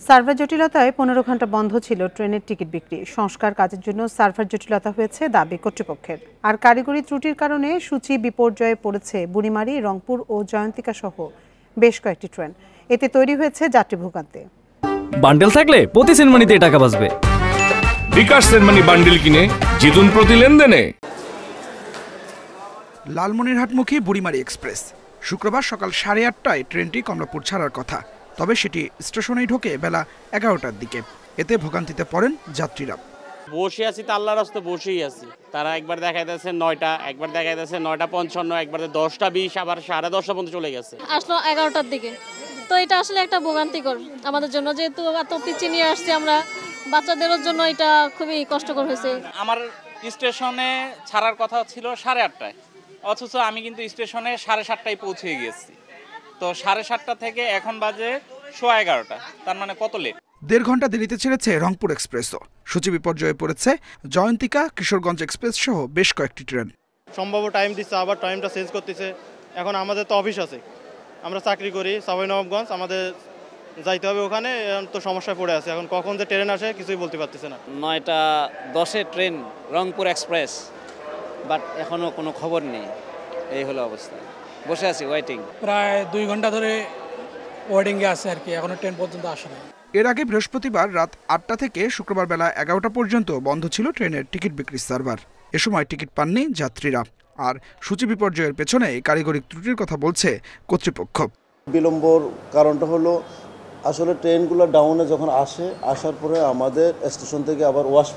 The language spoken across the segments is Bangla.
সার্ভার জটিলতায় 15 ঘন্টা বন্ধ ছিল ট্রেনের টিকিট বিক্রি। সংস্কার কাজের জন্য সার্ভার জটিলতা হয়েছে দাবি কর্তৃপক্ষের। আর কারিগরি ত্রুটির কারণে সূচি বিপর্যয়ে পড়েছে বুড়িমারি, রংপুর ও জয়ন্তিকা সহ বেশ কয়েকটি ট্রেন। এতে তৈরি হয়েছে যাত্রী ভোগান্তি। বান্ডেল থাকলে প্রতি সেনমানিতে টাকা বাঁচবে। বিকাশ সেনমানি বান্ডেল কিনে জিতুন প্রতি লেনদেনে। লালমনিরহাটমুখী বুড়িমারি এক্সপ্রেস শুক্রবার সকাল 8:30টায় ট্রেনটি কমলাপুর ছাড়ার কথা, তবে সেটি স্টেশনেই ঢোকে বেলা 11টার দিকে। এতে ভোগান্তিতে পড়েন যাত্রীরা। বসে আছি তো আল্লাহর রাস্তায় বসেই আছি। তারা একবার দেখাই দিয়েছে 9টা, একবার দেখাই দিয়েছে 9:55, একবার 10:20, আবার 10:30 পর্যন্ত চলে গেছে। আসলো 11টার দিকে। তো এটা আসলে একটা ভোগান্তিকর আমাদের জন্য, যেহেতু এত পিছিয়ে নিয়ে আসছি আমরা, বাচ্চাদেরও জন্য এটা খুবই কষ্টকর হয়েছে। আমার স্টেশনে ছাড়ার কথা ছিল 8:30টায়, অথচ আমি কিন্তু স্টেশনে 7:30টায় পৌঁছে গিয়েছি। তো 7:30টা থেকে এখন বাজে 11:15, তার মানে কত লেট। 1.5 ঘন্টা দেরিতে ছেড়েছে রংপুর এক্সপ্রেসও। সূচি বিপর্যয়ে পড়েছে জয়ন্তিকা, কিশোরগঞ্জ এক্সপ্রেস সহ বেশ কয়েকটি ট্রেন। সম্ভাব্য টাইম দিচ্ছে, আবার টাইমটা চেঞ্জ করতেছে। এখন আমাদের তো অফিস আছে, আমরা চাকরি করি নবাবগঞ্জ, আমাদের যাইতে হবে ওখানে, তো সমস্যায় পড়ে আছে। এখন কখন যে ট্রেন আসে কিছুই বলতে পারতেছে না। 9:10 ট্রেন রংপুর এক্সপ্রেস, বাট এখনো কোনো খবর নেই। এই হলো অবস্থা, বসে আছি ওয়েটিং। প্রায় 2 ঘন্টা ধরে ওয়েটিংয়ে আছে আর কি, এখনো ট্রেন পর্যন্ত আসে না। এর আগে বৃহস্পতিবার রাত 8টা থেকে শুক্রবার বেলা 11টা পর্যন্ত বন্ধ ছিল ট্রেনের টিকিট বিক্রির সার্ভার। এ সময় টিকিট পাননি যাত্রীরা। আর সূচি বিপর্যয়ের পেছনে কারিগরি ত্রুটির কথা বলছে কর্তৃপক্ষ। বিলম্বর কারণটা হলো আসলে ট্রেনগুলো ডাউনে যখন আসার পরে আমাদের স্টেশন থেকে আবার ওয়াশ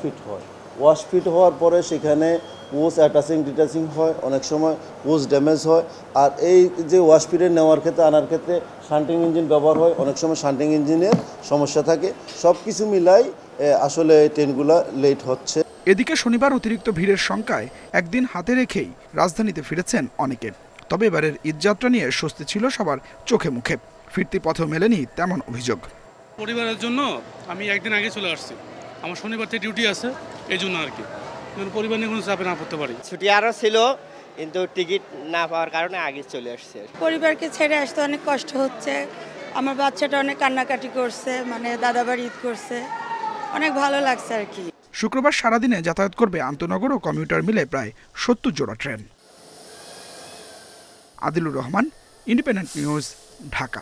ফিট হওয়ার পরে সেখানে কোচ অ্যাটাচিং ডিটাচিং হয়, অনেক সময় কোচ ড্যামেজ হয়। আর এই যে ওয়াশ ফিটে নেওয়ার ক্ষেত্রে আনার ক্ষেত্রে শান্টিং ইঞ্জিন ব্যবহার হয়, অনেক সময় শান্টিং ইঞ্জিনের সমস্যা থাকে। সব কিছু মিলাই আসলে ট্রেনগুলো লেট হচ্ছে। এদিকে শনিবার অতিরিক্ত ভিড়ের শঙ্কায় একদিন হাতে রেখেই রাজধানীতে ফিরেছেন অনেকে। তবে এবারের ঈদযাত্রা নিয়ে স্বস্তি ছিল সবার চোখে মুখে। ফিরতি পথেও মেলেনি তেমন অভিযোগ। পরিবারের জন্য আমি একদিন আগে চলে আসছি, আমার শনিবার থেকে ডিউটি আছে, এই জন্য আর কি পরিবার নিয়ে কোনো চাপে না পড়তে পারি। ছুটি আরও ছিল, কিন্তু টিকিট না পাওয়ার কারণে আগে চলে আসছে। পরিবারকে ছেড়ে আসতে অনেক কষ্ট হচ্ছে। আমার বাচ্চাটা অনেক কান্নাকাটি করছে, মানে দাদাবাড়ি ঈদ করছে, অনেক ভালো লাগছে আর কি। শুক্রবার সারাদিনে যাতায়াত করবে আন্তনগর ও কমিউটার মিলে প্রায় 70 জোড়া train. Adilur Rahman, independent news, Dhaka.